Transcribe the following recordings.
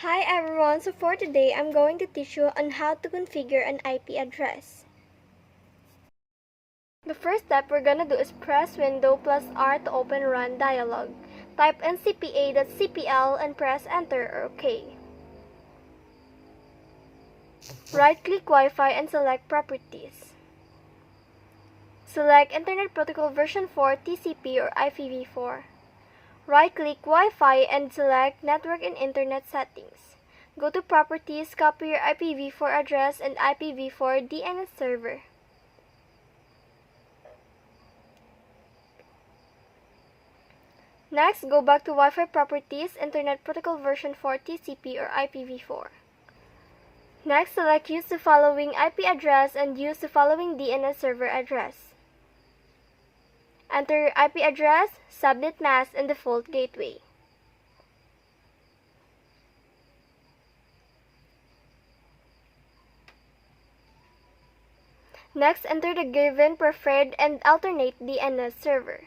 Hi everyone, so for today I'm going to teach you on how to configure an IP address. The first step we're gonna do is press Window plus R to open Run dialog. Type ncpa.cpl and press Enter or OK. Right-click Wi-Fi and select Properties. Select Internet Protocol version 4 TCP or IPv4. Right-click Wi-Fi and select Network and Internet Settings. Go to Properties, copy your IPv4 address and IPv4 DNS server. Next, go back to Wi-Fi Properties, Internet Protocol version 4 TCP or IPv4. Next, select Use the following IP address and use the following DNS server address. Enter your IP address, subnet mask, and default gateway. Next, enter the given preferred and alternate DNS server.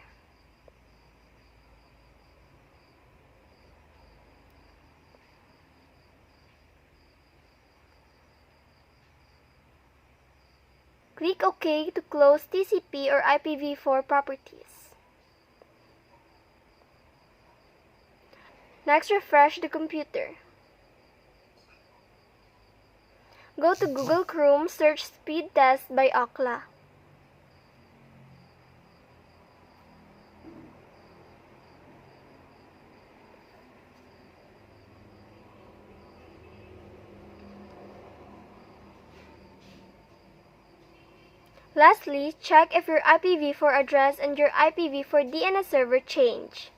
Click OK to close TCP or IPv4 properties. Next, refresh the computer. Go to Google Chrome, search Speed Test by Ookla. Lastly, check if your IPv4 address and your IPv4 DNS server change.